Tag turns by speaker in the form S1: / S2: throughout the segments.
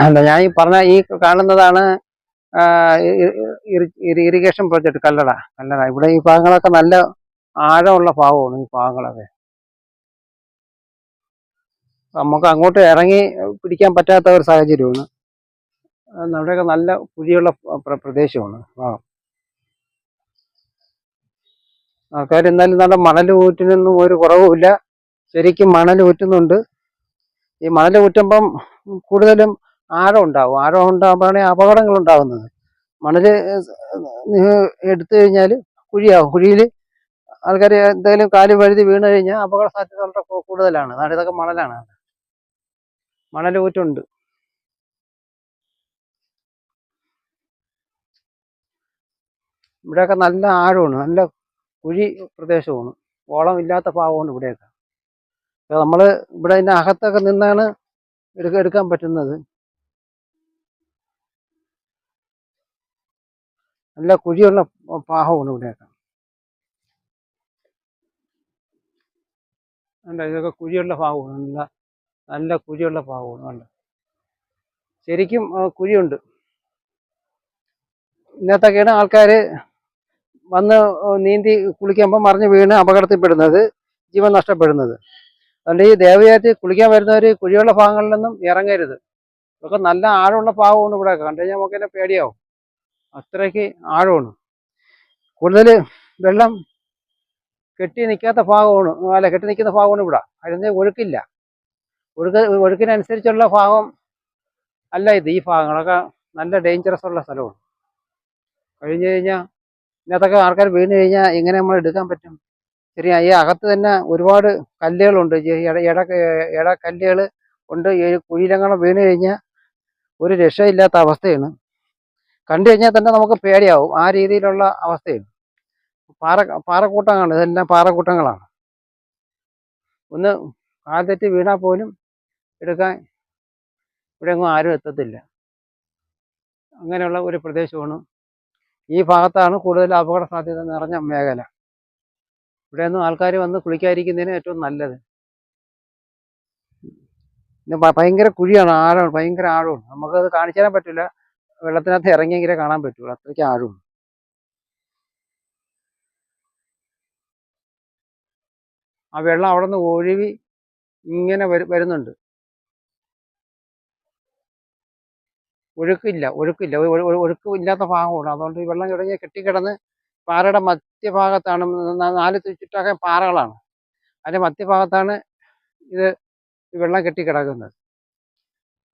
S1: അല്ല, ഞാൻ ഈ പറഞ്ഞ ഈ കാണുന്നതാണ് ഇറിഗേഷൻ പ്രോജക്റ്റ് കല്ലട. ഇവിടെ ഈ ഭാഗങ്ങളൊക്കെ നല്ല ആഴമുള്ള ഭാഗമാണ്. ഈ ഭാഗങ്ങളൊക്കെ നമുക്ക് അങ്ങോട്ട് ഇറങ്ങി പിടിക്കാൻ പറ്റാത്ത ഒരു സാഹചര്യമാണ്. അവിടെയൊക്കെ നല്ല കുഴിയുള്ള പ്രദേശമാണ് ഭാഗം. ആൾക്കാർ എന്നാലും നല്ല മണൽ ഊറ്റിനൊന്നും ഒരു കുറവുമില്ല. ശരിക്കും മണൽ ഊറ്റുന്നുണ്ട്. ഈ മണൽ ഊറ്റുമ്പം കൂടുതലും ആഴം ഉണ്ടാവും. ആഴം ഉണ്ടാകുമ്പോഴാണ് അപകടങ്ങൾ ഉണ്ടാകുന്നത്. മണൽ എടുത്തു കഴിഞ്ഞാൽ കുഴിയാവും. കുഴിയിൽ ആൾക്കാർ എന്തെങ്കിലും കാല് വഴുതി വീണ് കഴിഞ്ഞാൽ അപകട സാധ്യത വളരെ കൂടുതലാണ്. അതാണ് ഇതൊക്കെ മണലാണ്. മണൽ ഊറ്റുണ്ട്. ഇവിടെയൊക്കെ നല്ല ആഴമാണ്, നല്ല കുഴി പ്രദേശമാണ്, ഓളം ഇല്ലാത്ത ഭാഗമാണ് ഇവിടെയൊക്കെ. നമ്മൾ ഇവിടെ ഇതിൻ്റെ അകത്തൊക്കെ നിന്നാണ് എടുക്കാൻ പറ്റുന്നത്. നല്ല കുഴിയുള്ള ഭാഗമാണ് ഇവിടെയൊക്കെ. അല്ല, ഇതൊക്കെ കുഴിയുള്ള ഭാഗമാണ്. നല്ല കുഴിയുള്ള ഭാഗമാണ്. അല്ല, ശരിക്കും കുഴിയുണ്ട്. ഇന്നത്തൊക്കെയാണ് ആൾക്കാർ വന്ന് നീന്തി കുളിക്കുമ്പോൾ മറിഞ്ഞ് വീണ് അപകടത്തിൽപ്പെടുന്നത്, ജീവൻ നഷ്ടപ്പെടുന്നത്. അതുകൊണ്ട് ഈ ദേവയാറ്റി കുളിക്കാൻ വരുന്നവർ കുഴിയുള്ള ഭാഗങ്ങളിലൊന്നും ഇറങ്ങരുത്. ഇതൊക്കെ നല്ല ആഴമുള്ള ഭാഗമാണ് ഇവിടെ. കണ്ടു കഴിഞ്ഞാൽ നമുക്ക് തന്നെ പേടിയാവും. അത്രയ്ക്ക് ആഴമാണ്. കൂടുതൽ വെള്ളം കെട്ടി നിൽക്കാത്ത ഭാഗമാണ്. അല്ല, കെട്ടി നിൽക്കുന്ന ഭാഗമാണ് ഇവിടെ. അതിന് ഒഴുക്കില്ല. ഒഴുക്കിനനുസരിച്ചുള്ള ഭാഗം അല്ല ഇത്. ഈ ഭാഗങ്ങളൊക്കെ നല്ല ഡേഞ്ചറസ് ഉള്ള സ്ഥലമാണ്. കഴിഞ്ഞു കഴിഞ്ഞാൽ ഇതിനകത്തൊക്കെ ആൾക്കാർ വീണ് കഴിഞ്ഞാൽ എങ്ങനെ നമ്മൾ എടുക്കാൻ പറ്റും? ശരി, ഈ അകത്ത് തന്നെ ഒരുപാട് കല്ലുകളുണ്ട്. ഇട കല്ലുകൾ ഉണ്ട്. കുഴിയിലെങ്ങനെ വീണ് കഴിഞ്ഞാൽ ഒരു രക്ഷയില്ലാത്ത അവസ്ഥയാണ്. കണ്ടു കഴിഞ്ഞാൽ തന്നെ നമുക്ക് പേടിയാവും. ആ രീതിയിലുള്ള അവസ്ഥയാണ്. പാറക്കൂട്ടങ്ങളാണ്. ഇതെല്ലാം പാറക്കൂട്ടങ്ങളാണ്. ഒന്ന് കാൽ തെറ്റി വീണാൽ പോലും എടുക്കാൻ ഇവിടെ ഒന്നും ആരും എത്തത്തില്ല. അങ്ങനെയുള്ള ഒരു പ്രദേശമാണ്. ഈ ഭാഗത്താണ് കൂടുതൽ അപകട സാധ്യത നിറഞ്ഞ മേഖല. ഇവിടെയൊന്നും ആൾക്കാർ വന്ന് കുളിക്കാതിരിക്കുന്നതിന് ഏറ്റവും നല്ലത്. ഭയങ്കര കുഴിയാണ്, ആഴമാണ്, ഭയങ്കര ആഴമാണ്. നമുക്കത് കാണിച്ചു തരാൻ പറ്റില്ല. വെള്ളത്തിനകത്ത് ഇറങ്ങിയെങ്കിലേ കാണാൻ പറ്റുള്ളൂ. അത്രയ്ക്ക് ആഴമാണ്. ആ വെള്ളം അവിടെ നിന്ന് ഒഴുകി ഇങ്ങനെ വരുന്നുണ്ട്. ഒഴുക്കില്ല. ഒഴുക്കില്ലാത്ത ഭാഗമാണ്. അതുകൊണ്ട് ഈ വെള്ളം തുടങ്ങി കെട്ടിക്കിടന്ന് പാറയുടെ മധ്യഭാഗത്താണ്. 4 ചുറ്റൊക്കെ പാറകളാണ്. അതിൻ്റെ മധ്യഭാഗത്താണ് ഇത് വെള്ളം കെട്ടിക്കിടക്കുന്നത്.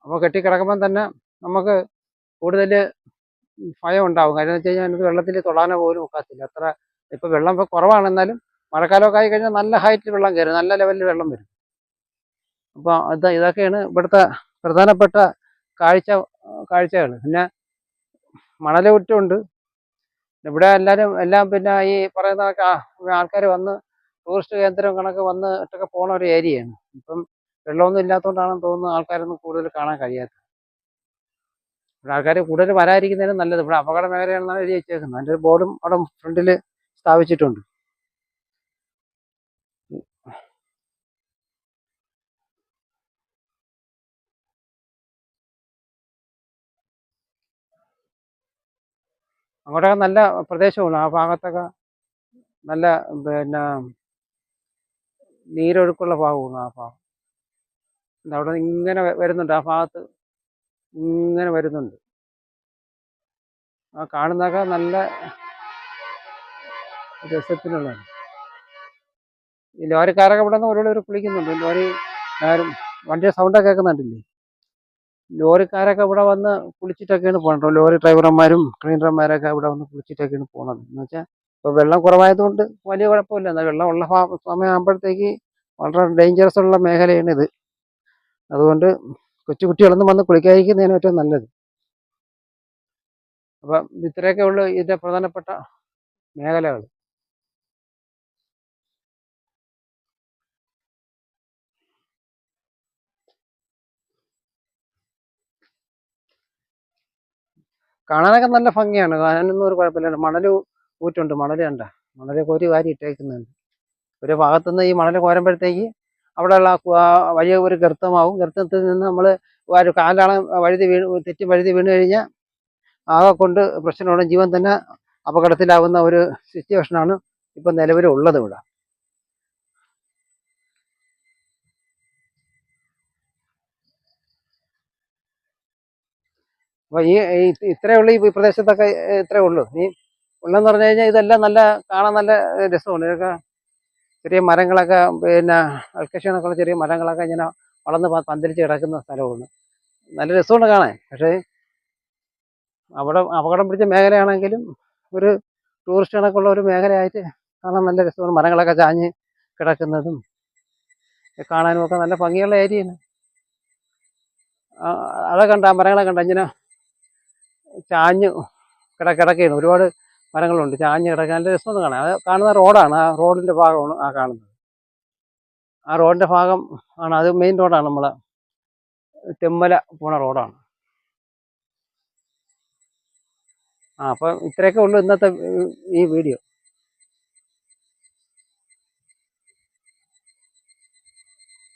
S1: അപ്പോൾ കെട്ടിക്കിടക്കുമ്പം തന്നെ നമുക്ക് കൂടുതൽ ഭയം ഉണ്ടാവും. കാര്യം എന്ന് വെച്ച് കഴിഞ്ഞാൽ എനിക്ക് വെള്ളത്തിൽ തൊടാനോ പോലും ഒക്കത്തില്ല. അത്ര ഇപ്പോൾ വെള്ളം ഇപ്പോൾ കുറവാണെന്നാലും മഴക്കാലമൊക്കെ ആയി കഴിഞ്ഞാൽ നല്ല ഹൈറ്റിൽ വെള്ളം കയറും, നല്ല ലെവലിൽ വെള്ളം വരും. അപ്പോൾ ഇതൊക്കെയാണ് ഇവിടുത്തെ പ്രധാനപ്പെട്ട കാഴ്ചകൾ. പിന്നെ മണലുകുറ്റമുണ്ട് ഇവിടെ. എല്ലാം പിന്നെ ഈ പറയുന്ന ആൾക്കാർ വന്ന് ടൂറിസ്റ്റ് കേന്ദ്രം കണക്ക് വന്ന് ഇട്ടൊക്കെ പോണ ഒരു ഏരിയയാണ്. ഇപ്പം വെള്ളമൊന്നും ഇല്ലാത്തതുകൊണ്ടാണെന്ന് തോന്നുന്നു ആൾക്കാരൊന്നും കൂടുതൽ കാണാൻ കഴിയാത്തത്. ഇവിടെ ആൾക്കാർ കൂടുതൽ വരാതിരിക്കുന്നതിന് നല്ലത്. ഇവിടെ അപകട മേഖലയാണെന്നാണ് എഴുതി വെച്ചേക്കുന്നത്. അതിൻ്റെ ഒരു ബോർഡും അവിടെ ഫ്രണ്ടിൽ സ്ഥാപിച്ചിട്ടുണ്ട്. അങ്ങോട്ടൊക്കെ നല്ല പ്രദേശമാണ്. ആ ഭാഗത്തൊക്കെ നല്ല പിന്നെ നീരൊഴുക്കുള്ള ഭാഗമാണ് ആ ഭാഗം. അവിടെ ഇങ്ങനെ വരുന്നുണ്ട്. ആ ഭാഗത്ത് ഇങ്ങനെ വരുന്നുണ്ട്. ആ കാണുന്നതൊക്കെ നല്ല രസത്തിനുള്ളതാണ്. ഈ ലോറിക്കാരൊക്കെ ഇവിടെ നിന്ന് ഓരോരു കുളിക്കുന്നുണ്ട്. വണ്ടിയുടെ സൗണ്ടൊക്കെ കേൾക്കുന്നുണ്ടില്ലേ? ലോറിക്കാരൊക്കെ ഇവിടെ വന്ന് കുളിച്ചിട്ടൊക്കെയാണ് പോകുന്നത്. ലോറി ഡ്രൈവർമാരും ക്ലീനർമാരൊക്കെ ഇവിടെ വന്ന് കുളിച്ചിട്ടൊക്കെയാണ് പോകുന്നത്. എന്ന് വെച്ചാൽ ഇപ്പോൾ വെള്ളം കുറവായതുകൊണ്ട് വലിയ കുഴപ്പമില്ല. എന്നാൽ വെള്ളം ഉള്ള സമയമാകുമ്പോഴത്തേക്ക് വളരെ ഡേഞ്ചറസ് ഉള്ള മേഖലയാണ് ഇത്. അതുകൊണ്ട് കൊച്ചുകുട്ടികളൊന്നും വന്ന് കുളിക്കാതിരിക്കുന്നതിന് ഏറ്റവും നല്ലത്. അപ്പം ഇത്രയൊക്കെ ഉള്ളു ഇതിൻ്റെ പ്രധാനപ്പെട്ട മേഖലകൾ. കാണാനൊക്കെ നല്ല ഭംഗിയാണ്. കാണാനൊന്നും ഒരു കുഴപ്പമില്ല. മണൽ ഊറ്റുണ്ട്. മണൽ കണ്ട മണൽ കോരി വാരി ഇട്ടേക്കുന്നുണ്ട്. ഒരു ഭാഗത്തുനിന്ന് ഈ മണൽ കോരുമ്പോഴത്തേക്ക് അവിടെയുള്ള വലിയ ഒരു ഗർത്തമാവും. ഗർത്തത്തിൽ നിന്ന് നമ്മൾ ഒരു കാലാണ് വഴുതി വീണ് കഴിഞ്ഞാൽ ആകെ കൊണ്ട് പ്രശ്നമാണ്. ജീവൻ തന്നെ അപകടത്തിലാവുന്ന ഒരു സിറ്റുവേഷനാണ് ഇപ്പം നിലവിലുള്ളത് ഇവിടെ. അപ്പോൾ ഇത്രയേ ഉള്ളൂ ഈ പ്രദേശത്തൊക്കെ. ഇത്രയേ ഉള്ളൂ. ഉള്ളതെന്ന് പറഞ്ഞു കഴിഞ്ഞാൽ ഇതെല്ലാം കാണാൻ നല്ല രസമാണ്. ഇതൊക്കെ ചെറിയ മരങ്ങളൊക്കെ, പിന്നെ അൽക്കഷനൊക്കെ ഉള്ള ചെറിയ മരങ്ങളൊക്കെ ഇങ്ങനെ വളർന്ന് പന്തലിച്ച് കിടക്കുന്ന സ്ഥലമാണ്. നല്ല രസമുണ്ട് കാണാൻ. പക്ഷേ അവിടെ അപകടം പിടിച്ച മേഖലയാണെങ്കിലും ഒരു ടൂറിസ്റ്റ് കണക്കുള്ള ഒരു മേഖലയായിട്ട് കാണാൻ നല്ല രസമാണ്. മരങ്ങളൊക്കെ ചാഞ്ഞ് കിടക്കുന്നതും കാണാനും ഒക്കെ നല്ല ഭംഗിയുള്ള ഏരിയയാണ്. അതൊക്കെ കണ്ട, ആ മരങ്ങളെ കണ്ട ഇങ്ങനെ ചാഞ്ഞ് കിടക്കുകയാണ്. ഒരുപാട് മരങ്ങളുണ്ട് ചാഞ്ഞ് കിടക്കാൻ. നല്ല രസമാണ് കാണാൻ. അത് കാണുന്ന റോഡാണ്, ആ റോഡിൻ്റെ ഭാഗമാണ് ആ കാണുന്നത്. ആ റോഡിൻ്റെ ഭാഗം ആണ് അത്. മെയിൻ റോഡാണ്, നമ്മളെ തെന്മല പോണ റോഡാണ്. അപ്പം ഇത്രയൊക്കെ ഉള്ളൂ ഇന്നത്തെ ഈ വീഡിയോ.